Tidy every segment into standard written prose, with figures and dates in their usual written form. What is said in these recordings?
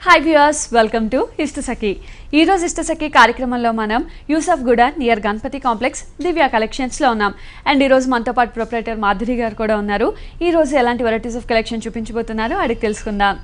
Hi viewers, welcome to Ishtasakhi. ఈ రోజు ఇష్టసఖి కార్యక్రమంలో మనం యూసఫ్ గూడ నియర్ గణపతి కాంప్లెక్స్ దివ్య కలెక్షన్స్లో ఉన్నాం. అండ్ ఈ రోజు మనతో పాటు ప్రొప్రైటర్ మాధురి గారు కూడా ఉన్నారు. ఈ రోజు ఎలాంటి వెరైటీస్ ఆఫ్ కలెక్షన్ చూపించబోతున్నారో అడిగి తెలుసుకుందాం.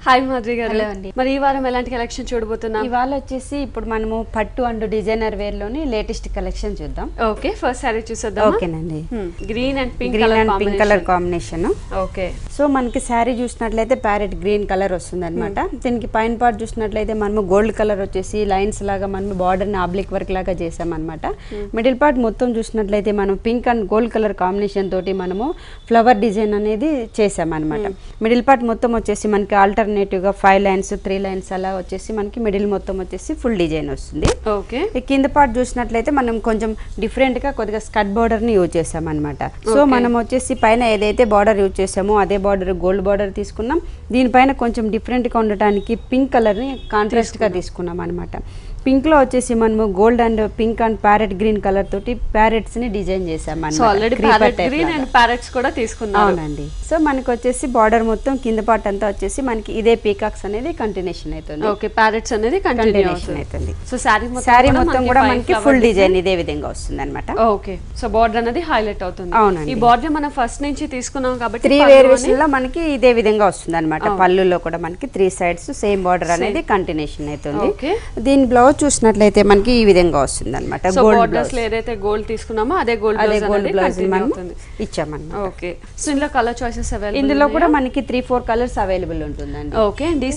హాయ్ మాధురి గారు. మరి ఈ వారం ఎలాంటి కలెక్షన్ చూడబోతున్నాం? ఇవాళ వచ్చేసి ఇప్పుడు మనము పట్టు అండ్ డిజైనర్ వేర్ లోని లేటెస్ట్ కలెక్షన్ చూద్దాం. ఓకే, ఫస్ట్ సారీ చూసేద్దాం. ఓకేనండి. Green and pink colour combination. Okay, so మనకి శారీ చూసినట్లయితే ప్యారెట్ గ్రీన్ కలర్ వస్తుంది అనమాట. దీనికి పైన పార్ట్ చూసినట్లయితే మనము గోల్డ్ కలర్ వచ్చేసి లైన్స్ లాగా మనం బార్డర్ ని ఆబ్లిక్ వర్క్ లాగా చేసాం అనమాట. మిడిల్ పార్ట్ మొత్తం చూసినట్లయితే మనం pink and gold colour combination తోటి మనము ఫ్లవర్ డిజైన్ అనేది చేసాం అనమాట. మిడిల్ పార్ట్ మొత్తం వచ్చేసి మనకి ఆల్టర్నేటివ్ గా 5 లైన్స్ 3 లైన్స్ అలా వచ్చేసి మనకి మిడిల్ మొత్తం వచ్చేసి ఫుల్ డిజైన్ వస్తుంది. ఓకే, కింద పార్ట్ చూసినట్లయితే మనం కొంచెం డిఫరెంట్ గా కొద్దిగా స్కర్ట్ బార్డర్ ని యూజ్ చేసాం అనమాట. సో మనం వచ్చేసి పైన ఏదైతే బార్డర్ యూజ్ చేసామో అదే బార్డర్ గోల్డ్ బార్డర్ తీసుకున్నాం. దీనిపైన కొంచెం డిఫరెంట్ గా ఉండటానికి పింక్ కలర్ ని కాంట్రాస్ట్ గా తీసుకున్నాం అనమాట. పింక్ లో వచ్చేసి మనము gold and pink and parrot green colour తోటి ప్యారెట్స్ ని డిజైన్ చేసాం తీసుకున్నాం. అవునండి. సో మనకి వచ్చేసి బార్డర్ మొత్తం కింద పార్ట్ అంతా వచ్చేసి మనకి ఇదే పీకాక్స్ అనేది కంటిన్యూషన్ అవుతుంది. ఓకే, ప్యారెట్స్ అనేది కంటిన్యూషన్ అవుతుంది. సో శారీ మొత్తం కూడా మనకి ఫుల్ డిజైన్ ఇదే విధంగా వస్తుంది అనమాట. ఓకే, సో బార్డర్ అనేది హైలైట్ అవుతుంది. అవునండి. ఈ బార్డర్ మనం ఫస్ట్ నుంచి తీసుకున్నాం కాబట్టి 3 వేరియేషన్ లో మనకి ఇదే విధంగా వస్తుంది అనమాట. పళ్ళులో కూడా మనకి 3 సైడ్స్ సేమ్ బార్డర్ అనేది కంటిన్యూషన్ అవుతుంది. దీని బ్లౌజ్ చూసినట్లయితే మనకి ఈ విధంగా వస్తుంది అనమాట. ఏదైతే గోల్డ్ తీసుకున్నామో అదే గోల్డ్ బ్లౌజ్ ఇచ్చామన్నమాట. ఓకే, సో ఇందులో కలర్ చాయిసెస్ అవైలబుల్. ఇందులో కూడా మనకి 3-4 కలర్స్ అవైలబుల్ ఉంటుందండి. ఓకే, అండ్ ఈ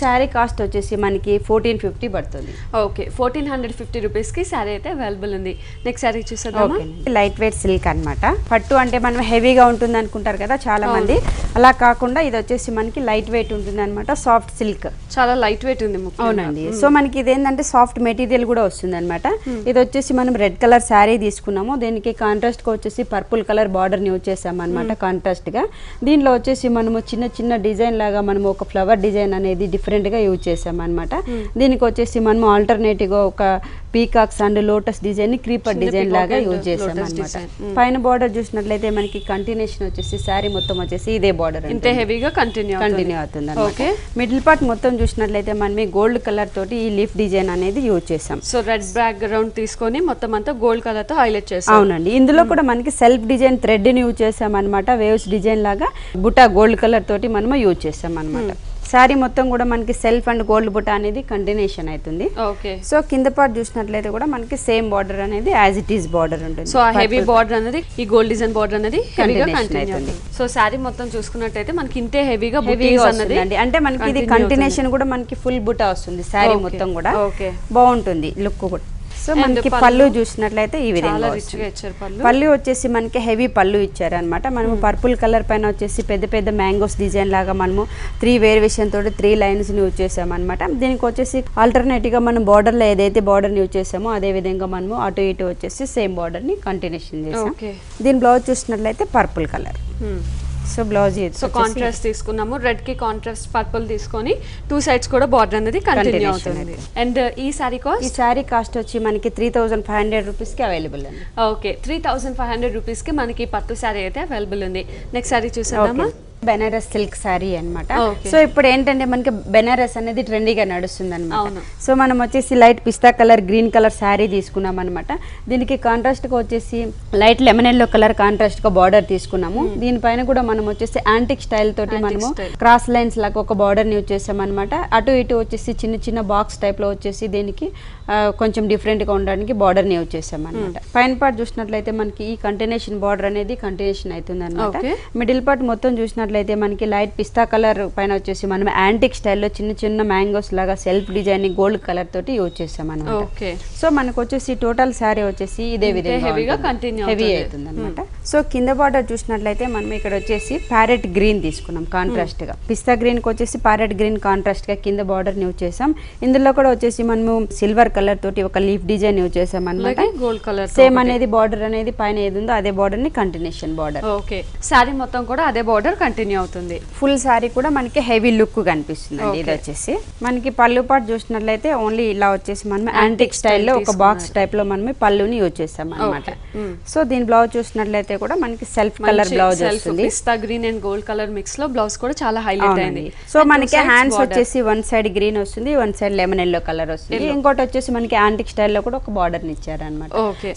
శారీ కాస్ట్ వచ్చేసి మనకి 1450 పడుతుంది. ఓకే, 1450 రూపీస్ కి శారీ అయితే అవైలబుల్ ఉంది. నెక్స్ట్ శారీ చూసేద్దామా? లైట్ వెయిట్ సిల్క్ అనమాట. పట్టు అంటే మనం హెవీగా ఉంటుంది అనుకుంటారు కదా చాలా మంది, అలా కాకుండా ఇది వచ్చేసి మనకి లైట్ వెయిట్ ఉంటుంది అనమాట. సాఫ్ట్ సిల్క్, చాలా లైట్ వెయిట్ ఉంది. అవునండి. సో మనకి ఇదేంటంటే సాఫ్ట్ మెటీరియల్ కూడా వస్తుంది అనమాట. ఇది వచ్చేసి మనం రెడ్ కలర్ శారీ తీసుకున్నాము. దీనికి కాంట్రాస్ట్ గా వచ్చేసి పర్పుల్ కలర్ బార్డర్ ని యూజ్ చేసాం అనమాట. కాంట్రాస్ట్ గా దీనిలో వచ్చేసి మనము చిన్న చిన్న డిజైన్ లాగా మనము ఒక ఫ్లవర్ డిజైన్ అనేది డిఫరెంట్ గా యూజ్ చేసాం అనమాట. దీనికి వచ్చేసి మనము ఆల్టర్నేటివ్ గా ఒక పీకాక్స్ అండ్ లోటస్ డిజైన్ ని క్రీపర్ డిజైన్ లాగా యూజ్ చేసాం అనమాట. పైన బార్డర్ చూసినట్లయితే మనకి కంటిన్యూషన్ వచ్చేసి శారీ మొత్తం వచ్చేసి ఇదే బార్డర్ ఇంత హెవీగా కంటిన్యూ అవుతుంది. ఓకే, మిడిల్ పార్ట్ మొత్తం చూసినట్లయితే మనం గోల్డ్ కలర్ తోటి ఈ లీఫ్ డిజైన్ అనేది యూజ్ చేసాం. సో రెడ్ బ్యాక్ గ్రౌండ్ తీసుకొని మొత్తం అంతా గోల్డ్ కలర్ తో హైలైట్ చేసాం. అవునండి. ఇందులో కూడా మనకి సెల్ఫ్ డిజైన్ థ్రెడ్ ని యూజ్ చేసాం అనమాట. వేవ్స్ డిజైన్ లాగా బుటా గోల్డ్ కలర్ తోటి మనము యూజ్ చేసాం అనమాట. శారీ మొత్తం కూడా మనకి సెల్ఫ్ అండ్ గోల్డ్ బుట్ట అనేది కంటిన్యూషన్ అవుతుంది. ఓకే, సో కింద పార్ట్ చూసినట్లయితే కూడా మనకి సేమ్ బార్డర్ అనేది యాజ్ ఇట్ ఈస్ బార్డర్ ఉంటుంది. సో హెవీ బార్డర్ అనేది ఈ గోల్డ్ డిజైన్ బార్డర్ అనేది హెవీగా కంటిన్యూ అవుతుంది. సో శారీ మొత్తం చూసుకున్నట్టయితే మనకి ఇంతే హెవీగా వస్తుంది. అంటే మనకి ఇది కంటిన్యూషన్ కూడా మనకి ఫుల్ బుట్ట వస్తుంది. శారీ మొత్తం కూడా బాగుంటుంది లుక్ కూడా. సో మనకి పళ్ళు చూసినట్లయితే ఈ విధంగా పళ్ళు వచ్చేసి మనకి హెవీ పళ్ళు ఇచ్చారు అనమాట. మనము పర్పుల్ కలర్ పైన వచ్చేసి పెద్ద పెద్ద మ్యాంగోస్ డిజైన్ లాగా మనము 3 వేరియేషన్ తోటి 3 లైన్స్ ని యూజ్ చేసాం అనమాట. దీనికి వచ్చేసి ఆల్టర్నేటివ్ గా మనం బార్డర్ లో ఏదైతే బార్డర్ ని యూజ్ చేసామో అదే విధంగా మనము అటు ఇటు వచ్చేసి సేమ్ బార్డర్ ని కంటిన్యూషన్ చేసాం. దీని బ్లౌజ్ చూసినట్లయితే purple colour. So blouse contrast తీసుకున్నాము. రెడ్ కి కాంట్రాస్ట్ పర్పుల్ తీసుకొని 2 సైడ్స్ కూడా బార్డర్ అనేది కంటిన్యూ అవుతుంది. అండ్ ఈ సారీ కాస్ట్ వచ్చి మనకి 3500 రూపీస్ కి అవైలబుల్ అండి. ఓకే, 3500 రూపీస్ కి మనకి పట్టు సారీ అయితే అవైలబుల్ ఉంది. నెక్స్ట్ సారీ చూసేద్దామా? బెనారస్ సిల్క్ శారీ అనమాట. సో ఇప్పుడు ఏంటంటే మనకి బెనారస్ అనేది ట్రెండీగా నడుస్తుంది అనమాట. సో మనం వచ్చేసి లైట్ పిస్తా కలర్ గ్రీన్ కలర్ శారీ తీసుకున్నాం అనమాట. దీనికి కాంట్రాస్ట్ గా వచ్చేసి light lemon yellow colour contrast గా బార్డర్ తీసుకున్నాము. దీనిపైన కూడా మనం వచ్చేసి యాంటిక్ స్టైల్ తోటి మనము క్రాస్ లైన్స్ లాగా ఒక బార్డర్ ని యూజ్ చేసాం అనమాట. అటు ఇటు వచ్చేసి చిన్న చిన్న బాక్స్ టైప్ లో వచ్చేసి దీనికి కొంచెం డిఫరెంట్ గా ఉండడానికి బార్డర్ ని యూజ్ చేసాం అనమాట. పైన పార్ట్ చూసినట్లయితే మనకి ఈ కంటిన్యూషన్ బార్డర్ అనేది కంటిన్యూషన్ అవుతుంది అనమాట. మిడిల్ పార్ట్ మొత్తం చూసినట్లయితే మనకి లైట్ పిస్తా కలర్ పైన వచ్చేసి మనం యాంటిక్ స్టైల్లో చిన్న చిన్న మ్యాంగోస్ లాగా సెల్ఫ్ డిజైన్ గోల్డ్ కలర్ తోటి యూజ్ చేసాం అనమాట. సో మనకు వచ్చేసి టోటల్ శారీ వచ్చేసి ఇదే విధంగా హెవీ అవుతుంది అనమాట. సో కింద బార్డర్ చూసినట్లయితే మనం ఇక్కడ వచ్చేసి ప్యారెట్ గ్రీన్ తీసుకున్నాం కాంట్రాస్ట్ గా. పిస్తా గ్రీన్ కి వచ్చేసి ప్యారెట్ గ్రీన్ కాంట్రాస్ట్ గా కింద బార్డర్ యూజ్ చేసాం. ఇందులో కూడా వచ్చేసి మనము సిల్వర్ కలర్ తోటి ఒక లీఫ్ డిజైన్ యూజ్ చేసాం అన్నమాట. గోల్డ్ కలర్ సేమ్ అనేది బార్డర్ అనేది పైన ఏది ఉందో అదే బార్డర్ ని కంటిన్యూషన్ బార్డర్. ఓకే, సారీ మొత్తం కూడా అదే బార్డర్ కంటిన్యూ అవుతుంది. ఫుల్ సారీ కూడా మనకి హెవీ లుక్ కనిపిస్తుంది. ఇది వచ్చేసి మనకి పళ్ళు పాటు చూసినట్లయితే ఓన్లీ ఇలా వచ్చేసి మనం యాంటిక్ స్టైల్లో ఒక బాక్స్ టైప్ లో మనం పళ్ళుని యూజ్ చేస్తాం అన్నమాట. సో దీని బ్లౌజ్ చూసినట్లయితే కూడా మనకి సెల్ఫ్ కలర్ బ్లౌజ్ వస్తుంది. పిస్తా green and gold colour mix లో బ్లౌజ్ కూడా చాలా హైలైట్ అయింది. సో మనకి హ్యాండ్స్ వచ్చేసి వన్ సైడ్ గ్రీన్ వస్తుంది, one side lemon yellow colour వస్తుంది. ఇంకోటి వచ్చేసి మనకి యాంటిక్ స్టైల్లో కూడా ఒక బార్డర్ ఇచ్చారు అనమాట.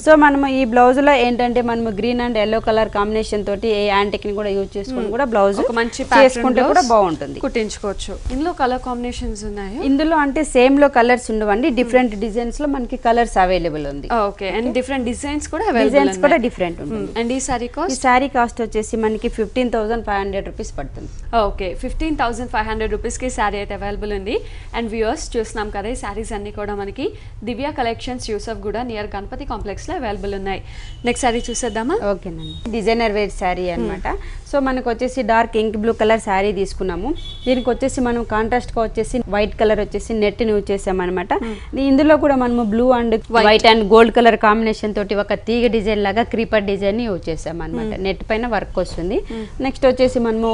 సో మనము ఈ బ్లౌజ్ లో ఏంటంటే మనము green and yellow colour combination తోటి ఏ యాంటిక్ ని కూడా యూజ్ చేసుకుని కూడా బ్లౌజ్ మంచి చేసుకుంటే కూడా బాగుంటుంది, కుట్టించుకోవచ్చు. ఇందులో కలర్ కాంబినేషన్స్ ఉన్నాయి. ఇందులో అంటే సేమ్ లో కలర్స్ ఉండవండి, డిఫరెంట్ డిజైన్స్ లో మనకి కలర్స్ అవైలబుల్ ఉంది. ఓకే, అండ్ డిఫరెంట్ డిజైన్స్ కూడా డిజైన్స్ కూడా డిఫరెంట్ ఉంటుంది. అండ్ ఈ సారీ కాస్ట్, ఈ సారీ కాస్ట్ వచ్చేసి మనకి 15,500 రూపీస్ పడుతుంది. ఓకే, 15,500 రూపీస్ కి సారీ అయితే అవైలబుల్ ఉంది. అండ్ వ్యూవర్స్ చూస్తున్నాం కదా, ఈ సారీస్ అన్ని కూడా మనకి దివ్య కలెక్షన్స్ యూసఫ్ కూడా నియర్ గణపతి కాంప్లెక్స్ లో అవైలబుల్ ఉన్నాయి. నెక్స్ట్ సారీ చూసేద్దామా? ఓకేనండి, డిజైనర్ వేర్ శారీ అనమాట. సో మనకు వచ్చేసి dark ink blue colour sari తీసుకున్నాము. దీనికి వచ్చేసి మనం కాంట్రాస్ట్ గా వచ్చేసి వైట్ కలర్ వచ్చేసి నెట్ ని యూజ్ చేసాం అనమాట. ఇందులో కూడా మనము blue and white and gold colour combination తోటి ఒక తీగ డిజైన్ లాగా క్రీపర్ డిజైన్ ని యూజ్ చేసాం అనమాట. నెట్ పైన వర్క్ వస్తుంది. నెక్స్ట్ వచ్చేసి మనము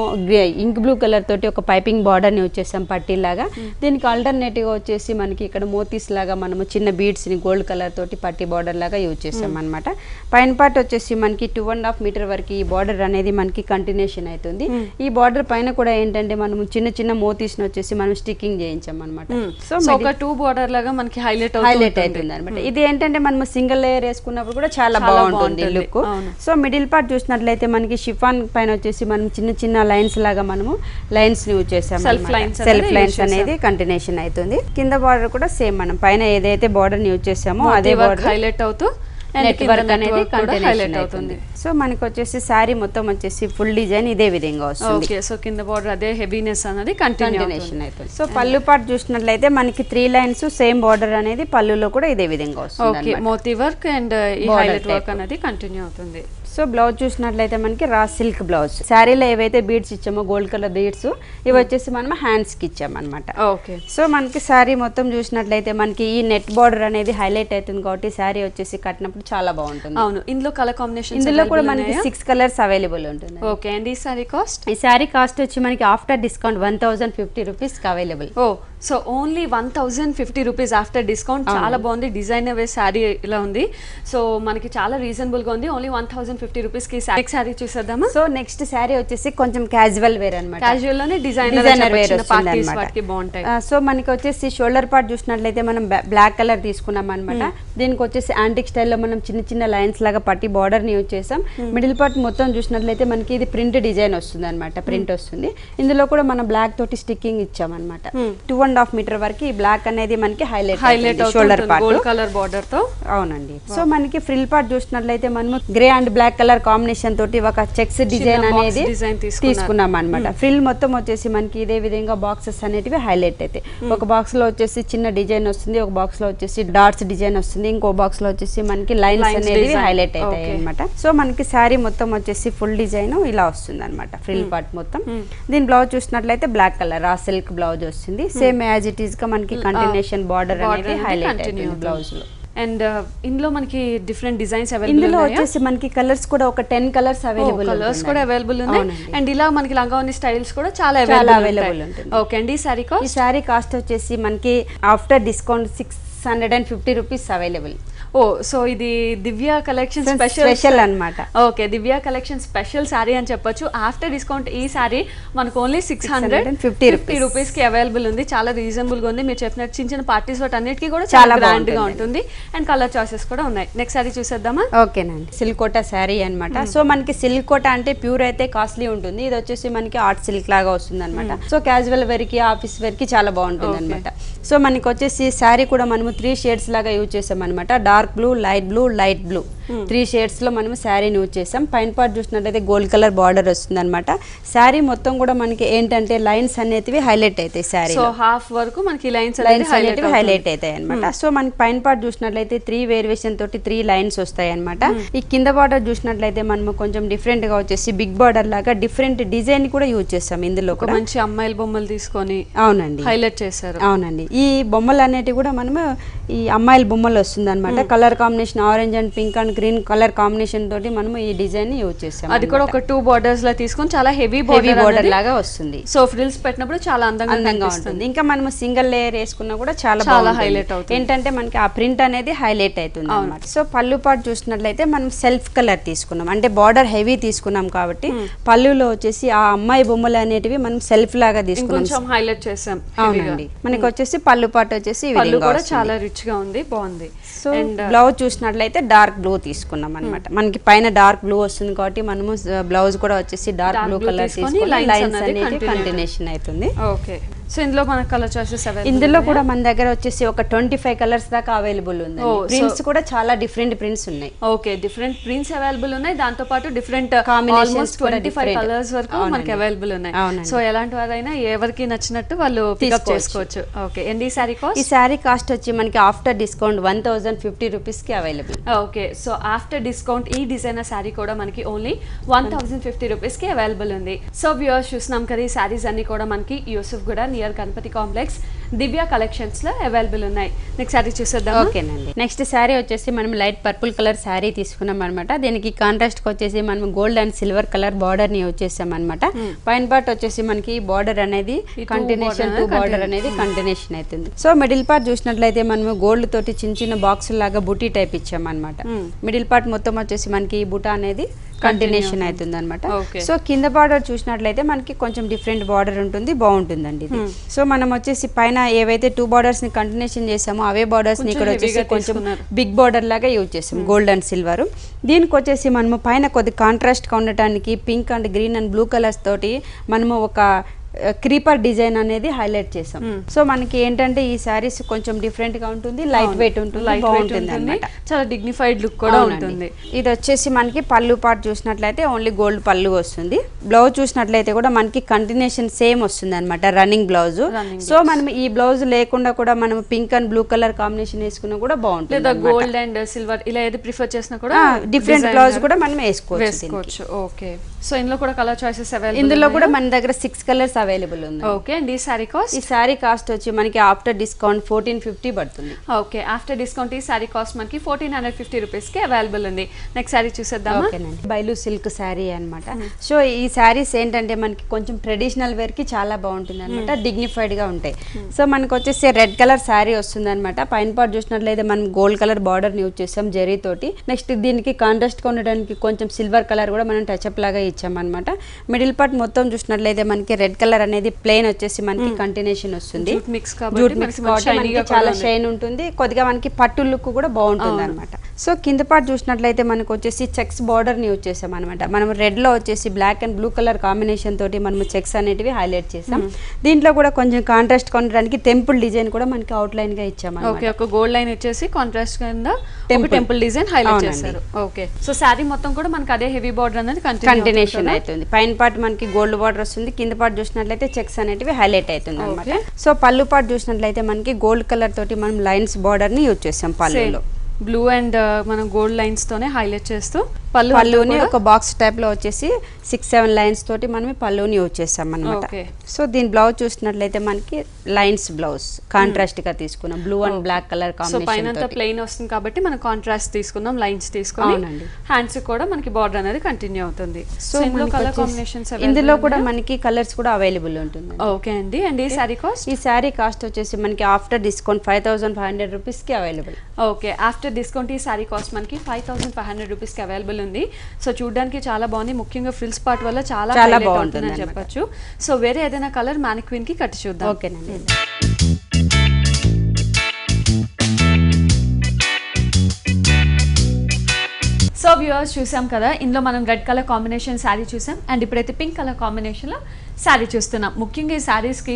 ఇంక్ బ్లూ కలర్ తోటి ఒక పైపింగ్ బార్డర్ ని యూజ్ చేసాం పట్టీ లాగా. దీనికి ఆల్టర్నేటివ్ గా వచ్చేసి మనకి ఇక్కడ మోతీస్ లాగా మనము చిన్న బీడ్స్ ని గోల్డ్ కలర్ తోటి పట్టీ బార్డర్ లాగా యూజ్ చేసాం అనమాట. పైన పార్ట్ వచ్చేసి మనకి 2.5 మీటర్ వరకు ఈ బార్డర్ అనేది మనకి కంటిన్యూషన్ అవుతుంది. ఈ బార్డర్ పైన కూడా ఏంటంటే మనం చిన్న చిన్న మోతీస్ ని వచ్చేసి మనం స్టిక్కింగ్ చేయించాం అనమాట. సో ఒక 2 బార్డర్ లాగా మనకి హైలైట్ అవుతుంది అనమాట. ఇది ఏంటంటే మనం సింగిల్ లేయర్ వేసుకున్నప్పుడు కూడా చాలా బాగుంటుంది లుక్. సో మిడిల్ పార్ట్ చూసినట్లయితే మనకి షిఫాన్ పైన వచ్చేసి మనం చిన్న చిన్న లైన్స్ లాగా మనము లైన్స్ ని యూజ్ చేసాం. సెల్ఫ్ లైన్స్ అనేది కంటిన్యూషన్ అవుతుంది. కింద బార్డర్ కూడా సేమ్ మనం పైన ఏదైతే బార్డర్ ని యూజ్ చేసామో అదే బార్డర్ హైలైట్ అవుతూ నెట్ వర్క్ అనేది కంటిన్యూషన్ అవుతుంది. సో మనకి వచ్చేసి సారీ మొత్తం వచ్చేసి ఫుల్ డిజైన్ ఇదే విధంగా వస్తుంది. ఓకే, సో కింద బార్డర్ అదే హెవీనెస్ అనేది కంటిన్యూషన్ అవుతుంది. సో పళ్ళు పార్ట్ చూసినట్లయితే మనకి 3 లైన్స్ సేమ్ బార్డర్ అనేది పళ్ళులో కూడా ఇదే విధంగా వస్తుంది. ఓకే, మోతీ వర్క్ అండ్ ఈ హైలైట్ వర్క్ అనేది కంటిన్యూ అవుతుంది. సో బ్లౌజ్ చూసినట్లయితే మనకి రా సిల్క్ బ్లౌజ్. శారీలో ఏవైతే బీడ్స్ ఇచ్చామో గోల్డ్ కలర్ బీడ్స్ ఇవి వచ్చేసి మనం హ్యాండ్స్ కి ఇచ్చామన్నమాట. ఓకే, సో మనకి శారీ మొత్తం చూసినట్లయితే మనకి ఈ నెట్ బార్డర్ అనేది హైలైట్ అవుతుంది కాబట్టి శారీ వచ్చేసి కట్టినప్పుడు చాలా బాగుంటుంది. అవును, ఇందులో కలర్ కాంబినేషన్ ఇందులో కూడా మనకి 6 కలర్స్ అవైలబుల్ ఉంటుంది. ఓకే, అండ్ ఈ సారీ కాస్ట్, ఈ సారీ కాస్ట్ వచ్చి మనకి after discount 1050 rupees available. Oh, so only 1050 rupees after discount. చాలా బాగుంది, డిజైనర్ వే శారీ ఇలా ఉంది. సో మనకి చాలా రీజనబుల్ గా ఉంది. ఓన్లీ 1050 రూపీస్ కి శారీ చూసేద్దామా? సో నెక్స్ట్ శారీ వచ్చేసి కొంచెం క్యాజువల్ వేర్ అనమాట. క్యాజువల్ లోనే డిజైనర్ వేర్ బాగుంటాయి. సో మనకి వచ్చేసి షోల్డర్ పార్ట్ చూసినట్లయితే మనం బ్లాక్ కలర్ తీసుకున్నాం అనమాట. దీనికి వచ్చేసి యాంటిక్ స్టైల్లో మనం చిన్న చిన్న లైన్స్ లాగా పట్టి బార్డర్ ని యూజ్ చేసాం. మిడిల్ పార్ట్ మొత్తం చూసినట్లయితే మనకి ఇది ప్రింట్ డిజైన్ వస్తుంది అనమాట. ప్రింట్ వస్తుంది. ఇందులో కూడా మనం బ్లాక్ తోటి స్టిక్కింగ్ ఇచ్చాం అనమాట. 2.5 మీటర్ వరకు ఈ బ్లాక్ అనేది మనకి highlight shoulder part gold colour border తో. అవునండి. సో మనకి ఫ్రిల్ పార్ట్ చూసినట్లయితే మనం grey and black colour combination తోటి ఒక చెక్స్ డిజైన్ అనేది తీసుకున్నాం అనమాట. ఫ్రిల్ మొత్తం వచ్చేసి మనకి ఇదే విధంగా బాక్సెస్ అనేటివి హైలైట్ అయితే ఒక బాక్స్ లో వచ్చేసి చిన్న డిజైన్ వస్తుంది, ఒక బాక్స్ లో వచ్చేసి డాట్స్ డిజైన్ వస్తుంది, ఇంకో బాక్స్ లో వచ్చేసి మనకి లైన్స్ అనేవి హైలైట్ అవుతాయి అనమాట. సో మనకి శారీ మొత్తం వచ్చేసి ఫుల్ డిజైన్ ఇలా వస్తుంది అనమాట. ఫ్రిల్ పార్ట్ మొత్తం. దీని బ్లౌజ్ చూసినట్లయితే black colour raw silk blouse వస్తుంది. సేమ్ యాజ్ ఇట్ ఈస్ గా మనకి కంటిన్యూషన్ బార్డర్ అనేది హైలైట్ అవుతుంది బ్లౌజ్ లో. అండ్ ఇందులో మనకి డిఫరెంట్ డిజైన్స్ అవైలబుల్. ఇందులో వచ్చేసి మనకి కలర్స్ కూడా ఒక 10 కలర్స్ అవైలబుల్ ఉన్నాయి. అండ్ ఇలా మనకి లంగావోని స్టైల్స్ కూడా చాలా అవైలబుల్ ఉంటుంది. ఓకే అండి, ఈ సారీ కాస్ట్ వచ్చేసి మనకి after discount 650 rupees available. Oh, so ఇది దివ్య కలెక్షన్ స్పెషల్ అన్నమాట. ఓకే, దివ్య కలెక్షన్ స్పెషల్ సారీ అని చెప్పొచ్చు. ఆఫ్టర్ డిస్కౌంట్ ఈ సారీ మనకు ఓన్లీ 650 రూపీస్ కి అవైలబుల్ ఉంది. చాలా రీజనబుల్ గా ఉంది. మీరు చెప్పినట్టు చిన్న చిన్న పార్టీస్ వాటి అన్నిటికీ కూడా చాలా గ్రాండ్ గా ఉంటుంది. అండ్ కలర్ చాయిసెస్ కూడా ఉన్నాయి. నెక్స్ట్ సారీ చూసేద్దామా? ఓకేనండి, సిల్క్ కోటా సారీ అనమాట. సో మనకి సిల్క్ కోటా అంటే ప్యూర్ అయితే కాస్ట్లీ ఉంటుంది. ఇది వచ్చేసి మనకి ఆర్ట్ సిల్క్ లాగా వస్తుంది అనమాట. సో క్యాజువల్ వేర్ కి ఆఫీస్ వేర్ కి చాలా బాగుంటుంది అనమాట. సో మనకి వచ్చేసి సారీ కూడా మనము 3 షేడ్స్ లాగా యూజ్ చేసాం అనమాట. Dark blue, light blue, light blue. 3 shades లో మనం శారీని యూజ్ చేసాం. పైన పార్ట్ చూసినట్లయితే గోల్డ్ కలర్ బార్డర్ వస్తుంది అనమాట. శారీ మొత్తం కూడా మనకి ఏంటంటే లైన్స్ అనేటివి హైలైట్ అవుతాయి. శారీ సో హాఫ్ వరకు మనకి లైన్స్ అనేటివి హైలైట్ అవుతాయి అనమాట. సో మనకి పైన పార్ట్ చూసినట్లయితే 3 వేరియేషన్ తోటి 3 లైన్స్ వస్తాయి అనమాట. ఈ కింద బార్డర్ చూసినట్లయితే మనం కొంచెం డిఫరెంట్ గా వచ్చేసి బిగ్ బార్డర్ లాగా డిఫరెంట్ డిజైన్ కూడా యూజ్ చేస్తాం. ఇందులో కూడా మంచి అమ్మాయిల బొమ్మలు తీసుకొని అవునండి హైలైట్ చేశారు. అవునండి, ఈ బొమ్మలు అనేటివి కూడా మనము ఈ అమ్మాయిల బొమ్మలు వస్తుంది అనమాట. Colour combination orange and pink and green colour combination తోటి మనం ఈ డిజైన్ ని యూజ్ చేస్తాం. అది కూడా ఒక 2 బార్డర్స్ లా తీసుకొని చాలా హెవీ బార్డర్ లాగా వస్తుంది. సో ఫ్రిల్స్ పెట్టినప్పుడు చాలా అందంగా ఉంటుంది. ఇంకా మనం సింగిల్ లేయర్ వేసుకున్నా కూడా చాలా హైలైట్ అవుతుంది. ఏంటంటే మనకి ఆ ప్రింట్ అనేది హైలైట్ అవుతుంది అనమాట. సో పళ్ళు పార్ట్ చూసినట్లయితే మనం సెల్ఫ్ కలర్ తీసుకున్నాం, అంటే బార్డర్ హెవీ తీసుకున్నాం కాబట్టి పళ్ళులో వచ్చేసి ఆ అమ్మాయి బొమ్మలు అనేటివి మనం సెల్ఫ్ లాగా తీసుకున్నాం, హైలైట్ చేసాం. అవునండి, మనకి వచ్చేసి పళ్ళు పార్ట్ వచ్చేసి చాలా రిచ్ గా ఉంది, బాగుంది. సో బ్లౌజ్ చూసినట్లయితే డార్క్ బ్లూ తీసుకున్నాం అనమాట. మనకి పైన డార్క్ బ్లూ వస్తుంది కాబట్టి మనము బ్లౌజ్ కూడా వచ్చేసి డార్క్ బ్లూ కలర్ తీసుకొని లైన్స్ అనేది కంటిన్యూషన్ అవుతుంది. ఓకే, సో ఇందులో మన కలర్ చాయిసెస్ ఇందులో కూడా మన దగ్గర వచ్చేసి ఒక 25 కలర్స్ దాకా అవైలబుల్ ఉంది. ప్రింట్స్ కూడా చాలా డిఫరెంట్ ప్రింట్స్ ఉన్నాయి. ఓకే, డిఫరెంట్ ప్రింట్స్ అవైలబుల్ ఉన్నాయి. దాంతో పాటు డిఫరెంట్ కాంబినేషన్స్ 25 కలర్స్ వరకు మనకి అవైలబుల్ ఉన్నాయి. సో ఎలాంటి వారైనా ఎవరికి నచ్చినట్టు వాళ్ళు పికప్ చేసుకోవచ్చు. ఓకే, అండ్ ఈ సారీ కాస్ట్? ఈ సారీ కాస్ట్ వచ్చి మనకి ఆఫ్టర్ డిస్కౌంట్ 1050 రూపీస్ కి available. Okay, so after discount ఈ డిజైనర్ సారీ కూడా మనకి ఓన్లీ 1050 రూపీస్ కి అవైలబుల్ ఉంది. సో వ్యూవర్స్ చూస్తున్నాం కదా, ఈ సారీస్ అన్ని కూడా మనకి యూసుఫ్ గూడ నియర్ గణపతి కాంప్లెక్స్ దివ్య కలెక్షన్స్ లో అవైలబుల్ ఉన్నాయి. నెక్స్ట్ సారీ చూసేద్దాం. ఓకేనండి, నెక్స్ట్ సారీ వచ్చేసి మనం లైట్ పర్పుల్ కలర్ సారీ తీసుకున్నాం అనమాట. దీనికి కాంట్రాస్ట్ కి వచ్చేసి మనం gold and silver colour border ని యూజ్ చేసాం అనమాట. పైన పార్ట్ వచ్చేసి మనకి బార్డర్ అనేది కంటిన్యూషన్ బార్డర్ అనేది కంటిన్యూషన్ అవుతుంది. సో మిడిల్ పార్ట్ చూసినట్లయితే మనం గోల్డ్ తోటి చిన్న చిన్న బాక్స్ లాగా బుటీ టైప్ ఇచ్చాం అనమాట. మిడిల్ పార్ట్ మొత్తం వచ్చేసి మనకి ఈ బుటా అనేది కంటిన్యూషన్ అవుతుంది అనమాట. సో కింద బార్డర్ చూసినట్లయితే మనకి కొంచెం డిఫరెంట్ బార్డర్ ఉంటుంది, బాగుంటుందండి ఇది. సో మనం వచ్చేసి పైన ఏవైతే 2 బార్డర్స్ ని కంటిన్యూషన్ చేసామో అవే బార్డర్స్ ని ఇక్కడ వచ్చేసి కొంచెం బిగ్ బార్డర్ లాగా యూజ్ చేసాం, గోల్డ్ అండ్ సిల్వర్. దీనికి వచ్చేసి మనము పైన కొద్ది కాంట్రాస్ట్ గా ఉండటానికి pink and green and blue colours తోటి మనము ఒక క్రీపర్ డిజైన్ అనేది హైలైట్ చేసాం. సో మనకి ఏంటంటే ఈ సారీస్ కొంచెం డిఫరెంట్ గా ఉంటుంది, లైట్ వెయిట్ ఉంటుంది, బాగుంటుంది అన్నమాట. చాలా డిగ్నిఫైడ్ లుక్ కూడా ఉంటుంది. ఇది వచ్చేసి మనకి పళ్ళు పార్ట్ చూసినట్లయితే ఓన్లీ గోల్డ్ పళ్ళు వస్తుంది. బ్లౌజ్ చూసినట్లయితే కూడా మనకి కంటిన్యూషన్ సేమ్ వస్తుంది అనమాట, రన్నింగ్ బ్లౌజ్. సో మనం ఈ బ్లౌజ్ లేకుండా కూడా మనం pink and blue colour combination వేసుకున్నా కూడా బాగుంటుంది. గోల్డ్ అండ్ సిల్వర్ ఇలా ఏది ప్రిఫర్ చేసినా కూడా డిఫరెంట్ బ్లౌజ్ కూడా మనం వేసుకోవచ్చు. ఓకే, సో ఇందులో కూడా కలర్ చాయిసెస్ అవైలబుల్. ఇందులో కూడా మన దగ్గర 6 కలర్స్ అవైలబుల్ ఉంది. ఓకే, అండ్ ఈ సారీ కాస్ట్? ఈ సారీ కాస్ట్ వచ్చి మనకి ఆఫ్టర్ డిస్కౌంట్ 1450 పడుతుంది. ఓకే, ఆఫ్టర్ డిస్కౌంట్ ఈ సారీ కాస్ట్ మనకి 1450 రూపీస్ కి అవైలబుల్ ఉంది. నెక్స్ట్ సారీ చూసేద్దాం. ఓకేనండి, బైలు సిల్క్ సారీ అన్నమాట. సో ఈ సారీస్ ఏంటంటే మనకి కొంచెం ట్రెడిషనల్ వేర్ కి చాలా బాగుంటుంది అనమాట, డిగ్నిఫైడ్ గా ఉంటాయి. సో మనకి వచ్చేసి రెడ్ కలర్ సారీ వస్తుంది అనమాట. పైన పార్ట్ చూసినట్లయితే మనం గోల్డ్ కలర్ బార్డర్ యూజ్ చేసాం జరీ తోటి. నెక్స్ట్ దీనికి కాంట్రాస్ట్ గా ఉండడానికి కొంచెం సిల్వర్ కలర్ కూడా మనం టచ్అప్ లాగా ఇచ్చాం అనమాట. మిడిల్ పార్ట్ మొత్తం చూసినట్లయితే మనకి రెడ్ కలర్ అనేది ప్లెయిన్ వచ్చేసి మనకి కంటిన్యూషన్ వస్తుంది. జూట్ మిక్స్ కాబట్టి చాలా షైన్ ఉంటుంది, కొద్దిగా మనకి పట్టు లుక్ కూడా బాగుంటుంది అనమాట. సో కింద పార్ట్ చూసినట్లయితే మనకు వచ్చేసి చెక్స్ బార్డర్ ని యూజ్ చేసాం అనమాట. మనం రెడ్ లో వచ్చేసి black and blue colour combination తోటి మనం చెక్స్ అనేటివి హైలైట్ చేసాం. దీంట్లో కూడా కొంచెం కాంట్రాస్ట్ కొనడానికి టెంపుల్ డిజైన్ కూడా మనకి అవుట్ లైన్ గా ఇచ్చాం. ఓకే, ఒక గోల్డ్ లైన్ వచ్చేసి కాంట్రాస్ట్ కింద టెంపుల్ డిజైన్ హైలైట్ చేశారు. ఓకే, సో సారీ మొత్తం కూడా మనకి అదే హెవీ బార్డర్ అనేది కంటిన్యూషన్ అవుతుంది. పైన పార్ట్ మనకి గోల్డ్ బార్డర్ వస్తుంది, కింద పార్ట్ చూసినట్లయితే చెక్స్ అనేటివి హైలైట్ అవుతుంది అనమాట. సో పళ్ళు పార్ట్ చూసినట్లయితే మనకి గోల్డ్ కలర్ తోటి మనం లైన్స్ బార్డర్ ని యూజ్ చేసాం పళ్ళులో. బ్లూ అండ్ మనం గోల్డ్ లైన్స్ తోనే హైలైట్ చేస్తూ పళ్ళుని ఒక బాక్స్ టైప్ లో వచ్చేసి 6-7 లైన్స్ తోటి మనం పళ్ళుని యూజ్ చేసాం అనమాట. సో దీని బ్లౌజ్ చూసినట్లయితే మనకి లైన్స్ బ్లౌజ్ కాంట్రాస్ట్ గా తీసుకున్నాం, blue and black colour combination తోటి. ప్లెయిన్ వస్తుంది కాబట్టి మనం కాంట్రాస్ట్ తీసుకున్నాం, లైన్స్ తీసుకొని హ్యాండ్స్ కూడా మనకి బార్డర్ అనేది కంటిన్యూ అవుతుంది. సో ఇందులో కలర్ కాంబినేషన్స్ ఇందులో కూడా మనకి కలర్స్ కూడా అవైలబుల్ ఉంటుంది. ఓకే అండి, అండ్ ఈ సారీ కాస్ట్? ఈ సారీ కాస్ట్ వచ్చేసి మనకి ఆఫ్టర్ డిస్కౌంట్ 5500 రూపీస్ కి అవైలబుల్. ఓకే, ఆఫ్టర్ డిస్కౌంట్ ఈ సారీ కాస్ట్ మనకి 5500 రూపీస్ కి అవైలబుల్ ఉంది. సో చూడడానికి చాలా బాగుంది, ముఖ్యంగా ఫ్రిల్స్ పార్ట్ వల్ల చాలా బాగుంటుంది అని చెప్పొచ్చు. సో వేరే ఏదైనా కలర్ మానిక్విన్ కి కట్టి చూద్దాం. ఓకేనండి, సో వ్యూవర్స్ చూసాం కదా, ఇందులో మనం రెడ్ కలర్ కాంబినేషన్ శారీ చూసాం, అండ్ ఇప్పుడైతే పింక్ కలర్ కాంబినేషన్లో శారీ చూస్తున్నాం. ముఖ్యంగా ఈ శారీస్కి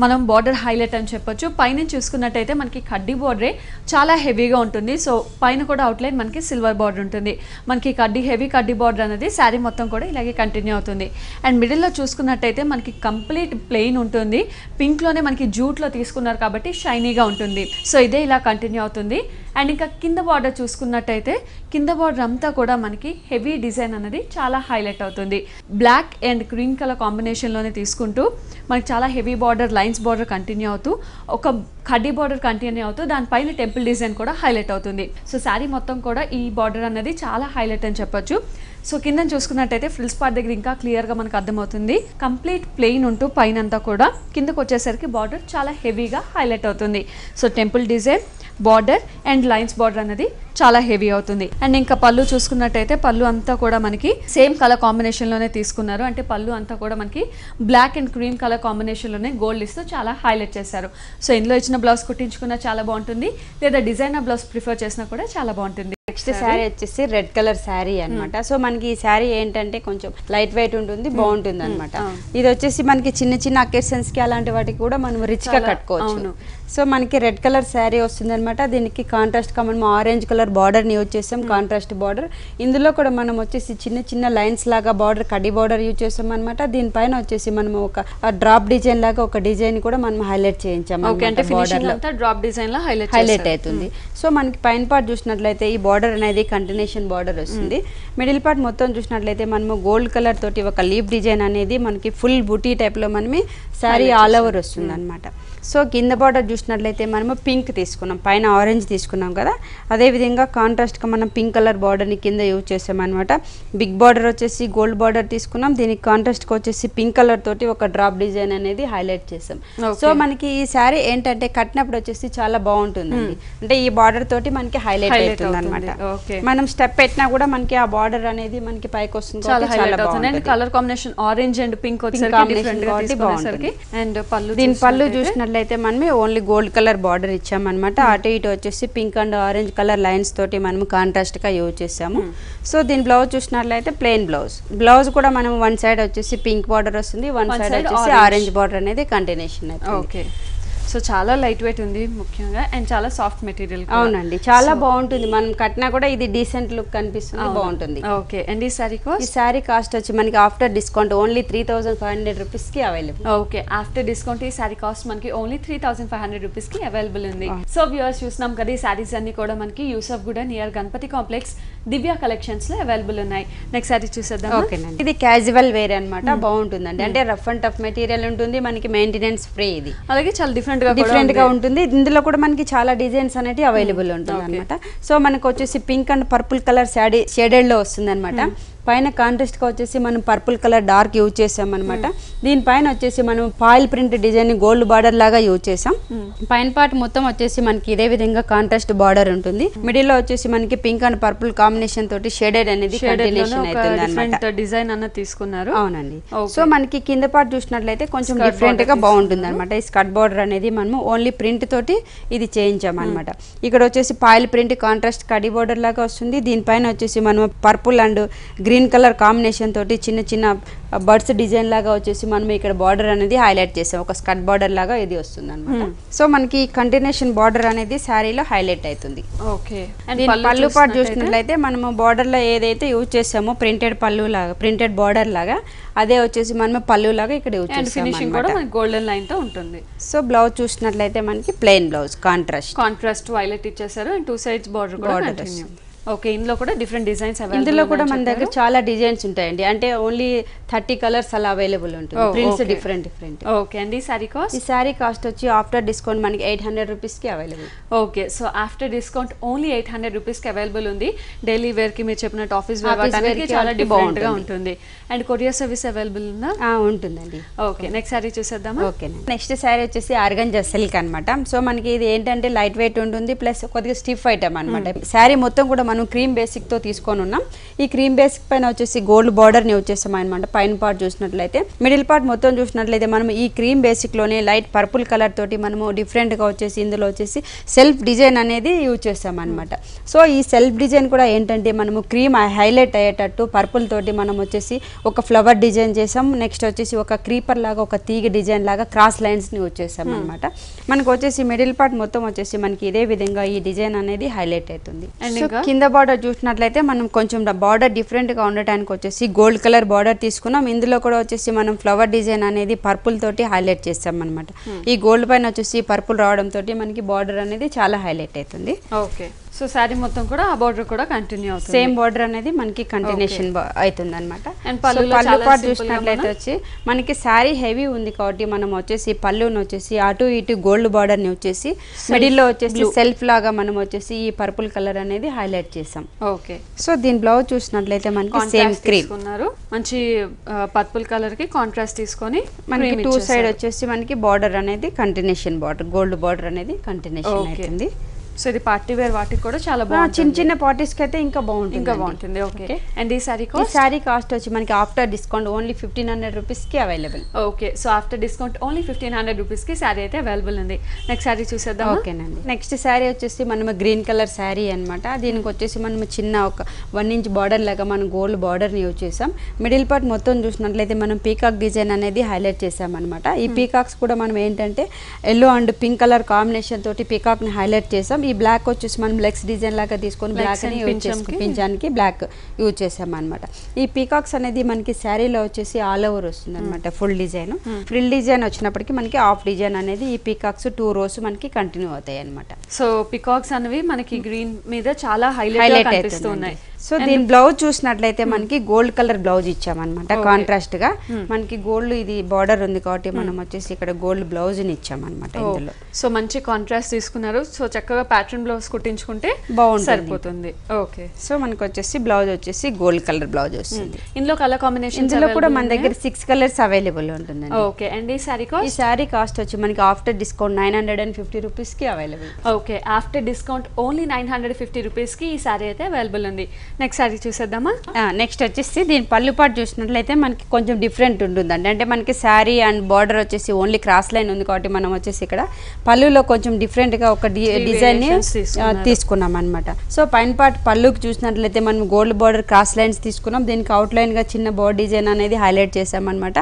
మనం బార్డర్ హైలైట్ అని చెప్పొచ్చు. పైన చూసుకున్నట్టయితే మనకి కడ్డీ బార్డరే చాలా హెవీగా ఉంటుంది. సో పైన కూడా అవుట్లైన్ మనకి సిల్వర్ బార్డర్ ఉంటుంది. మనకి హెవీ కడ్డీ బార్డర్ అనేది శారీ మొత్తం కూడా ఇలాగే కంటిన్యూ అవుతుంది. అండ్ మిడిల్లో చూసుకున్నట్టయితే మనకి కంప్లీట్ ప్లెయిన్ ఉంటుంది. పింక్లోనే మనకి జూట్లో తీసుకున్నారు కాబట్టి షైనీగా ఉంటుంది. సో ఇదే ఇలా కంటిన్యూ అవుతుంది. అండ్ ఇంకా కింద బార్డర్ చూసుకున్నట్టయితే కింద బార్డర్ అంతా కూడా మనకి హెవీ డిజైన్ అనేది చాలా హైలైట్ అవుతుంది. బ్లాక్ అండ్ గ్రీన్ కలర్ కాంబినేషన్లోనే తీసుకుంటూ మనకి చాలా heavy border, lines border continue అవుతూ ఒక కడ్డీ బార్డర్ కంటిన్యూ అవుతూ దానిపైన టెంపుల్ డిజైన్ కూడా హైలైట్ అవుతుంది. సో శారీ మొత్తం కూడా ఈ బార్డర్ అనేది చాలా హైలైట్ అని చెప్పొచ్చు. సో కింద చూసుకున్నట్టయితే ఫ్రిల్స్ పార్ట్ దగ్గర ఇంకా క్లియర్గా మనకు అర్థమవుతుంది. కంప్లీట్ ప్లెయిన్ ఉంటూ పైన అంతా కూడా కిందకు వచ్చేసరికి బార్డర్ చాలా హెవీగా హైలైట్ అవుతుంది. So temple design, border and lines border అనేది చాలా హెవీ అవుతుంది. అండ్ ఇంకా పళ్ళు చూసుకున్నట్టయితే పళ్ళు అంతా కూడా మనకి సేమ్ కలర్ కాంబినేషన్లోనే తీసుకున్నారు. అంటే పళ్ళు అంతా కూడా మనకి బ్లాక్ అండ్ క్రీమ్ కలర్ కాంబినేషన్లోనే గోల్డ్ ఇస్తూ చాలా హైలైట్ చేశారు. సో ఇందులో ఇచ్చిన బ్లౌజ్ కుట్టించుకున్నా చాలా బాగుంటుంది, లేదా డిజైనర్ బ్లౌజ్ ప్రిఫర్ చేసినా కూడా చాలా బాగుంటుంది. నెక్స్ట్ శారీ వచ్చేసి రెడ్ కలర్ శారీ అనమాట. సో మనకి ఈ శారీ ఏంటంటే కొంచెం లైట్ వెయిట్ ఉంటుంది, బాగుంటుంది అనమాట. ఇది వచ్చేసి మనకి చిన్న చిన్న అకేషన్స్ కి అలాంటి వాటికి కూడా మనం రిచ్ గా కట్టుకోవచ్చు. సో మనకి రెడ్ కలర్ శారీ వస్తుంది అనమాట. దీనికి కాంట్రాస్ట్ గా మనం ఆరెంజ్ కలర్ బార్డర్ ని యూజ్ చేసాం, కాంట్రాస్ట్ బార్డర్. ఇందులో కూడా మనం వచ్చేసి చిన్న చిన్న లైన్స్ లాగా బార్డర్, కడ్డీ బార్డర్ యూజ్ చేసాం అనమాట. దీనిపైన వచ్చేసి మనం ఒక డ్రాప్ డిజైన్ లాగా ఒక డిజైన్ కూడా మనం హైలైట్ చేయించాం. డ్రాప్ డిజైన్ లో హైలైట్ అవుతుంది. సో మనకి పైన పార్ట్ చూసినట్లయితే ఈ బార్డర్ అనేది కంటిన్యూషన్ బార్డర్ వస్తుంది. మిడిల్ పార్ట్ మొత్తం చూసినట్లయితే మనము గోల్డ్ కలర్ తోటి ఒక లీఫ్ డిజైన్ అనేది మనకి ఫుల్ బూటీ టైప్ లో మనమి శారీ ఆల్ ఓవర్ వస్తుంది అనమాట. సో కింద బార్డర్ చూసినట్లయితే మనము పింక్ తీసుకున్నాం, పైన ఆరెంజ్ తీసుకున్నాం కదా, అదేవిధంగా కాంట్రాస్ట్గా మనం పింక్ కలర్ బార్డర్ని కింద యూజ్ చేసాం అనమాట. బిగ్ బార్డర్ వచ్చేసి గోల్డ్ బార్డర్ తీసుకున్నాం, దీనికి కాంట్రాస్ట్గా వచ్చేసి పింక్ కలర్ తోటి ఒక డ్రాప్ డిజైన్ అనేది హైలైట్ చేసాం. సో మనకి ఈ శారీ ఏంటంటే కట్టినప్పుడు వచ్చేసి చాలా బాగుంటుంది. అంటే ఈ బార్డర్ తోటి మనకి హైలైట్ అవుతుంది అనమాట. మనం స్టెప్ పెట్టినా కూడా మనకి ఆ బార్డర్ అనేది మనకి పైకి వస్తుంది, చాలా బాగుంటుంది. Colour combination orange and pink వచ్చేసరికి అండ్ పళ్ళు, దీని పళ్ళు చూసినట్లయితే మనమే ఓన్లీ గోల్డ్ కలర్ బార్డర్ ఇచ్చామన్నమాట. అటు ఇటు వచ్చేసి pink and orange colour lines తోటి మనం కాంట్రాస్ట్ గా యూజ్ చేసాము. సో దీని బ్లౌజ్ చూసినట్లయితే ప్లెయిన్ బ్లౌజ్ కూడా మనం వన్ సైడ్ వచ్చేసి పింక్ బార్డర్ వస్తుంది, వన్ సైడ్ వచ్చేసి ఆరెంజ్ బార్డర్ అనేది కంటిన్యూషన్ అవుతుంది. సో చాలా లైట్ వెయిట్ ఉంది ముఖ్యంగా, అండ్ చాలా సాఫ్ట్ మెటీరియల్. అవునండి, చాలా బాగుంటుంది. మనం కట్టినా కూడా ఇది డీసెంట్ లుక్ కనిపిస్తుంది, బాగుంటుంది. ఓకే. అండ్ ఈ సారీ కాస్ట్ వచ్చి మనకి ఆఫ్టర్ డిస్కౌంట్ ఓన్లీ 3500 రూపీస్ కి అవైలబుల్. ఓకే, ఆఫ్టర్ డిస్కౌంట్ ఈ సారీ కాస్ట్ మనకి ఓన్లీ 3500 రూపీస్ కి అవైలబుల్ ఉంది. సో వ్యూవర్స్ చూస్తున్నాం కదా, ఈ సారీస్ అన్ని కూడా మనకి యూసఫ్ గూడ నియర్ గణపతి కాంప్లెక్స్ దివ్య కలెక్షన్స్ లో అవైలబుల్ ఉన్నాయి. నెక్స్ట్ సారీ చూసేద్దాం. ఓకేనండి, ఇది క్యాజువల్ వేర్ అనమాట, బాగుంటుందండి. అంటే రఫ్ అండ్ టఫ్ మెటీరియల్ ఉంటుంది, మనకి మెయింటెనెన్స్ ఫ్రీ. ఇది అలాగే చాలా డిఫరెంట్ గా ఉంటుంది. ఇందులో కూడా మనకి చాలా డిజైన్స్ అనేవి అవైలబుల్ ఉంటుంది అనమాట. సో మనకు వచ్చేసి pink and purple colour shaded లో వస్తుంది అనమాట. పైన కాంట్రాస్ట్ గా వచ్చేసి మనం పర్పుల్ కలర్ డార్క్ యూజ్ చేసాం అనమాట. దీనిపైన వచ్చేసి మనం foil print design gold border లాగా యూజ్ చేసాం. పైన పార్ట్ మొత్తం వచ్చేసి మనకి ఇదే విధంగా కాంట్రాస్ట్ బార్డర్ ఉంటుంది. మిడిల్ లో వచ్చేసి మనకి పింక్ అండ్ పర్పుల్ కాంబినేషన్ తోటి షేడెడ్ అనేది కంటిన్యూషన్ అవుతుంది అన్నమాట. డిజైన్ అన్న తీసుకున్నారు. అవునండి. సో మనకి కింద పార్ట్ చూసినట్లయితే కొంచెం డిఫరెంట్ గా బాగుంటుంది అనమాట. ఈ స్కర్ట్ బార్డర్ అనేది మనం ఓన్లీ ప్రింట్ తోటి ఇది చేయించాం అనమాట. ఇక్కడ వచ్చేసి ఫాయిల్ ప్రింట్ కాంట్రాస్ట్ కడి బార్డర్ లాగా వస్తుంది. దీనిపైన వచ్చేసి మనం purple and green colour combination తోటి చిన్న చిన్న బర్డ్స్ డిజైన్ లాగా వచ్చేసి మనం ఇక్కడ బార్డర్ అనేది హైలైట్ చేసాం. ఒక స్కర్ట్ బార్డర్ లాగా ఇది వస్తుంది అనమాట. సో మనకి కంటిన్యూషన్ బార్డర్ అనేది శారీలో హైలైట్ అవుతుంది. ఓకే. పళ్ళు పార్ట్ చూసినట్లయితే మనము బార్డర్ లో ఏదైతే యూజ్ చేసామో ప్రింటెడ్ పళ్ళు లాగా, ప్రింటెడ్ బార్డర్ లాగా అదే వచ్చేసి మనం పళ్ళు లాగా ఇక్కడ యూజ్ చేసాం. గోల్డెన్ లైన్ తో ఉంటుంది. సో బ్లౌజ్ చూసినట్లయితే మనకి ప్లెయిన్ బ్లౌజ్ కాంట్రాస్ట్ వైలెట్ ఇచ్చేసారు, అండ్ 2 సైడ్స్ బార్డర్ కూడా కంటిన్యూ. ఓకే, ఇందులో కూడా డిఫరెంట్ డిజైన్స్ అవైలబుల్. ఇందులో కూడా మన దగ్గర చాలా డిజైన్స్ ఉంటాయండి. అంటే ఓన్లీ 30 కలర్స్ అలా అవైలబుల్ ఉంటుంది. Prints different. ఓకే. అండ్ ఈ సారీ కాస్ట్ వచ్చి ఆఫ్టర్ డిస్కౌంట్ మనకి 800 రూపీస్ కి available. Okay. So after discount only 800 rupees కి అవైలబుల్ ఉంది. డైలీ వేర్ కి మీరు చెప్పినట్టు ఆఫీస్ వేర్ వాటికి చాలా డిఫరెంట్ గా ఉంటుంది. అండ్ కొరియర్ సర్వీస్ అవైలబుల్ ఉందా? ఉంటుందండి. ఓకే. నెక్స్ట్ సారీ చూసేద్దామా? ఓకే. నెక్స్ట్ సారీ వచ్చేసి ఆర్గంజా సిల్క్ అనమాట. సో మనకి ఇది ఏంటంటే లైట్ వెయిట్ ఉంటుంది, ప్లస్ కొద్దిగా స్టిఫ్ ఐటమ్ అనమాట. సారీ మొత్తం కూడా మనం మనం క్రీమ్ బేసిక్తో తీసుకొని ఉన్నాం. ఈ క్రీమ్ బేసిక్ పైన వచ్చేసి గోల్డ్ బార్డర్ని వచ్చేసాం అనమాట. పైన పార్ట్ చూసినట్లయితే, మిడిల్ పార్ట్ మొత్తం చూసినట్లయితే మనం ఈ క్రీమ్ బేసిక్లోనే లైట్ పర్పుల్ కలర్ తోటి మనము డిఫరెంట్గా వచ్చేసి ఇందులో వచ్చేసి సెల్ఫ్ డిజైన్ అనేది యూజ్ చేస్తాం అనమాట. సో ఈ సెల్ఫ్ డిజైన్ కూడా ఏంటంటే మనము క్రీమ్ హైలైట్ అయ్యేటట్టు పర్పుల్ తోటి మనం వచ్చేసి ఒక ఫ్లవర్ డిజైన్ చేసాం. నెక్స్ట్ వచ్చేసి ఒక క్రీపర్ లాగా ఒక తీగ డిజైన్ లాగా క్రాస్ లైన్స్ని వచ్చేసాం అనమాట. మనకు వచ్చేసి మిడిల్ పార్ట్ మొత్తం వచ్చేసి మనకి ఇదే విధంగా ఈ డిజైన్ అనేది హైలైట్ అవుతుంది. కింద బార్డర్ చూసినట్లయితే మనం కొంచెం బార్డర్ డిఫరెంట్గా ఉండటానికి వచ్చేసి గోల్డ్ కలర్ బార్డర్ తీసుకున్నాం. ఇందులో కూడా వచ్చేసి మనం ఫ్లవర్ డిజైన్ అనేది పర్పుల్ తోటి హైలైట్ చేస్తాం అనమాట. ఈ గోల్డ్ పైన వచ్చేసి పర్పుల్ రావడం తోటి మనకి బార్డర్ అనేది చాలా హైలైట్ అవుతుంది. ఓకే, సో శారీ మొత్తం కూడా ఆ బార్డర్ కూడా కంటిన్యూ అవుతుంది. సేమ్ బార్డర్ అనేది మనకి కంటిన్యూషన్ అవుతుంది అనమాట. పళ్ళు పార్ట్ చూసినట్లయితే వచ్చి మనకి శారీ హెవీ ఉంది కాబట్టి మనం వచ్చేసి పళ్ళుని వచ్చేసి అటు ఇటు గోల్డ్ బార్డర్ ని వచ్చేసి మిడిల్ లో వచ్చేసి సెల్ఫ్ లాగా మనం వచ్చేసి ఈ పర్పుల్ కలర్ అనేది హైలైట్ చేసాం. ఓకే, సో దీని బ్లౌజ్ చూసినట్లయితే మనకి సేమ్ క్రీమ్ మంచి పర్పుల్ కలర్ కి కాంట్రాస్ట్ తీసుకొని మనకి టూ సైడ్ వచ్చేసి మనకి బార్డర్ అనేది కంటిన్యూషన్ బార్డర్ గోల్డ్ బార్డర్ అనేది కంటిన్యూషన్ అవుతుంది. సో ఇది పార్టీ వేర్ వాటికి కూడా చాలా బాగుంటుంది. చిన్న చిన్న పార్టీస్ కి అయితే ఇంకా బాగుంటుంది. ఓకే, అండ్ ఈ సారీ కాస్ట్ వచ్చి మనకి ఆఫ్టర్ డిస్కౌంట్ ఓన్లీ 1500 రూపీస్ కి available. Okay, so after discount only 1500 rupees కి సారీ అయితే అవైలబుల్ ఉంది. నెక్స్ట్ సారీ చూసేద్దాం. ఓకేనండి, నెక్స్ట్ సారీ వచ్చేసి మనం గ్రీన్ కలర్ సారీ అనమాట. దీనికి వచ్చేసి మనం చిన్న ఒక 1 ఇంచ్ బార్డర్ లాగా మనం గోల్డ్ బార్డర్ ని యూజ్ చేసాం. మిడిల్ పార్ట్ మొత్తం చూసినట్లయితే మనం పీకాక్ డిజైన్ అనేది హైలైట్ చేసాం అనమాట. ఈ పీకాక్స్ కూడా మనం ఏంటంటే yellow and pink colour combination తోటి పీకాక్ ని హైలైట్ చేసాం. ఈ బ్లాక్ వచ్చేసి మనం లెగ్స్ డిజైన్ లాగా తీసుకొని బ్లాక్ అని యూజ్ చేసుకుని పింఛానికి బ్లాక్ యూజ్ చేసాం అనమాట. ఈ పీకాక్స్ అనేది మనకి శారీలో వచ్చేసి ఆల్ ఓవర్ వస్తుంది అనమాట. ఫుల్ డిజైన్ వచ్చినప్పటికీ మనకి హాఫ్ డిజైన్ అనేది ఈ పీకాక్స్ 2 రోస్ మనకి కంటిన్యూ అవుతాయి అనమాట. సో పీకాక్స్ అనేవి మనకి గ్రీన్ మీద చాలా హైలైట్ అవుతున్నాయి. సో దీని బ్లౌజ్ చూసినట్లయితే మనకి గోల్డ్ కలర్ బ్లౌజ్ ఇచ్చామన్నమాట. కాంట్రాస్ట్ గా మనకి గోల్డ్ ఇది బార్డర్ ఉంది కాబట్టి మనం వచ్చేసి ఇక్కడ గోల్డ్ బ్లౌజ్ ని ఇచ్చామన్నమాట ఇందులో. సో మంచి కాంట్రాస్ట్ తీసుకున్నారు. సో చక్కగా ప్యాటర్న్ బ్లౌజ్ కుట్టించుకుంటే సరిపోతుంది. ఓకే, సో మనకి వచ్చేసి బ్లౌజ్ వచ్చేసి గోల్డ్ కలర్ బ్లౌజ్ వస్తుంది. ఇందులో కలర్ కాంబినేషన్ ఇందులో కూడా మన దగ్గర 6 కలర్స్ అవైలబుల్ ఉంటుంది. ఓకే, అండ్ ఈ సారీ కాస్ట్ వచ్చి మనకి ఆఫ్టర్ డిస్కౌంట్ 950 రూపీస్ కి available. Okay, after discount only 950 rupees కి ఈ సారీ అయితే అవైలబుల్ ఉంది. నెక్స్ట్ సారీ చూసేద్దామా. నెక్స్ట్ వచ్చేసి దీని పళ్ళు పాటు చూసినట్లయితే మనకి కొంచెం డిఫరెంట్ ఉంటుందండి. అంటే మనకి శారీ అండ్ బార్డర్ వచ్చేసి ఓన్లీ క్రాస్ లైన్ ఉంది కాబట్టి మనం వచ్చేసి ఇక్కడ పళ్ళులో కొంచెం డిఫరెంట్ గా ఒక డిజైన్ ని తీసుకున్నాం అనమాట. సో పైన పార్ట్ పళ్ళుకి చూసినట్లయితే మనం గోల్డ్ బార్డర్ క్రాస్ లైన్స్ తీసుకున్నాం. దీనికి అవుట్ లైన్ గా చిన్న బార్డర్ డిజైన్ అనేది హైలైట్ చేసాం అనమాట.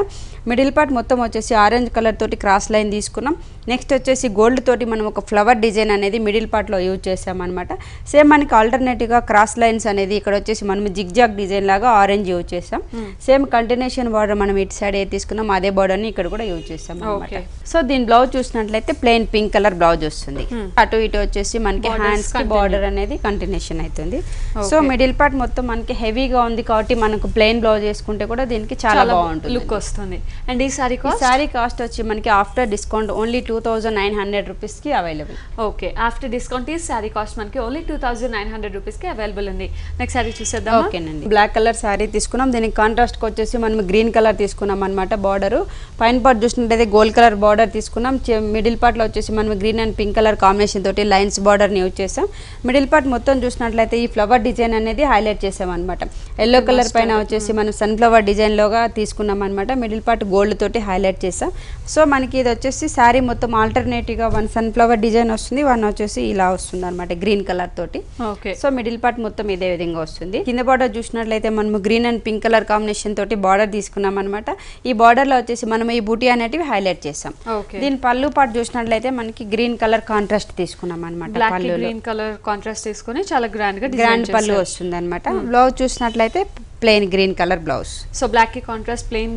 మిడిల్ పార్ట్ మొత్తం వచ్చేసి ఆరెంజ్ కలర్ తోటి క్రాస్ లైన్ తీసుకున్నాం. నెక్స్ట్ వచ్చేసి గోల్డ్ తోటి మనం ఒక ఫ్లవర్ డిజైన్ అనేది మిడిల్ పార్ట్ లో యూజ్ చేసాం అనమాట. సేమ్ మనకి ఆల్టర్నేటివ్ గా క్రాస్ లైన్స్ అనేది ఇక్కడ వచ్చేసి మనం జిగ్జాగ్ డిజైన్ లాగా ఆరెంజ్ యూజ్ చేసాం. సేమ్ కంటిన్యూషన్ బార్డర్ మనం ఇటు సైడ్ ఏ తీసుకున్నాం అదే బార్డర్ ని ఇక్కడ కూడా యూజ్ చేసాం అనమాట. సో దీని బ్లౌజ్ చూసినట్లయితే ప్లెయిన్ పింక్ కలర్ బ్లౌజ్ వస్తుంది. అటు ఇటు వచ్చేసి మనకి హ్యాండ్స్ కి బార్డర్ అనేది కంటిన్యూషన్ అవుతుంది. సో మిడిల్ పార్ట్ మొత్తం మనకి హెవీగా ఉంది కాబట్టి మనకు ప్లెయిన్ బ్లౌజ్ వేసుకుంటే కూడా దీనికి చాలా బాగుంటుంది, లుక్ వస్తుంది. అండ్ ఈ సారీ కాస్ట్ వచ్చి మనకి ఆఫ్టర్ డిస్కౌంట్ ఓన్లీ 2900 రూపీస్ కి అవైలబుల్. ఓకే, ఆఫ్టర్ డిస్కౌంట్ ఈ సారీ కాస్ట్ మనకి ఓన్లీ 2900 రూపీస్ కి అవైలబుల్ ఉంది. నెక్స్ట్ సారీ చూసేద్దాం. ఓకేనండి, బ్లాక్ కలర్ సారీ తీసుకున్నాం. దీనికి కాంట్రాస్ట్ కి వచ్చేసి మనం గ్రీన్ కలర్ తీసుకున్నాం అనమాట. బార్డర్ పైన పార్ట్ చూసినట్లయితే గోల్డ్ కలర్ బార్డర్ తీసుకున్నాం. మిడిల్ పార్ట్ లో వచ్చేసి మనం green and pink colour combination తోటి లైన్స్ బార్డర్ ని యూజ్ చేసాం. మిడిల్ పార్ట్ మొత్తం చూసినట్లయితే ఈ ఫ్లవర్ డిజైన్ అనేది హైలైట్ చేసాం అనమాట. ఎల్లో కలర్ పైన వచ్చేసి మనం సన్ఫ్లవర్ డిజైన్ లోగా తీసుకున్నాం అనమాట. మిడిల్ పార్ట్ గోల్డ్ తోటి హైలైట్ చేసాం. సో మనకి ఇది వచ్చేసి శారీ మొత్తం ఆల్టర్నేటివ్ గా 1 సన్ఫ్లవర్ డిజైన్ వస్తుంది, 1 వచ్చేసి ఇలా వస్తుంది అనమాట గ్రీన్ కలర్ తోటి. ఓకే, సో మిడిల్ పార్ట్ మొత్తం ఇదే విధంగా వస్తుంది. కింద బార్డర్ చూసినట్లయితే మనం green and pink colour combination తోటి బార్డర్ తీసుకున్నాం అనమాట. ఈ బార్డర్ లో వచ్చేసి మనం ఈ బూటీ అనేటివి హైలైట్ చేసాం. దీని పళ్ళు పార్ట్ చూసినట్లయితే మనకి గ్రీన్ కలర్ కాంట్రాస్ట్ తీసుకున్నాం అనమాట. గ్రీన్ కలర్ కాంట్రాస్ట్ తీసుకొని చాలా గ్రాండ్ పళ్ళు వస్తుంది అనమాట. బ్లౌజ్ చూసినట్లయితే plain green colour blouse. So black కి contrast plain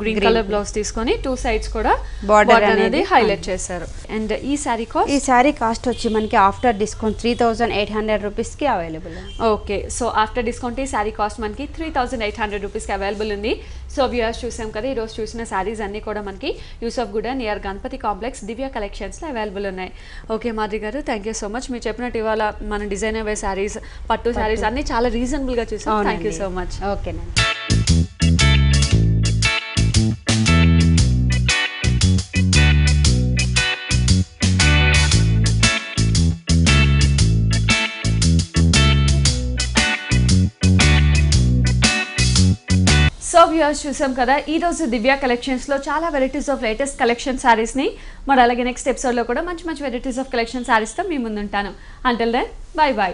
green colour blouse తీసుకొని 2 సైడ్స్ కూడా బార్డర్ అనేది హైలైట్ చేశారు. అండ్ ఈ సారీ కాస్ట్ వచ్చి మనకి ఆఫ్టర్ డిస్కౌంట్ 3800 రూపీస్ కి available. Okay, so after discount ఈ సారీ కాస్ట్ మనకి 3800 రూపీస్ కి అవైలబుల్ ఉంది. సో వ్యూయర్స్ చూసాం కదా, ఈ రోజు చూసిన సారీస్ అన్ని కూడా మనకి యూసఫ్ గుడా నియర్ గణపతి కాంప్లెక్స్ దివ్య కలెక్షన్స్ లో అవైలబుల్ ఉన్నాయి. ఓకే మాధురి గారు, థ్యాంక్ యూ సో మచ్. మీరు చెప్పినట్టు ఇవాళ మన డిజైనర్ వే సారీస్, పట్టు సారీస్ అన్ని చాలా రీజనబుల్ గా చూసాం. Thank you so much. ఓకేనండి. వ్యూవర్స్ చూసాం కదా ఈ రోజు దివ్య కలెక్షన్స్ లో చాలా varieties of latus collection saris ని మరి అలాగే నెక్స్ట్ ఎపిసోడ్ లో కూడా మంచి మంచి వెరైటీస్ ఆఫ్ కలెక్షన్ సారీస్ తో మీ ముందు ఉంటాను. Until then bye by.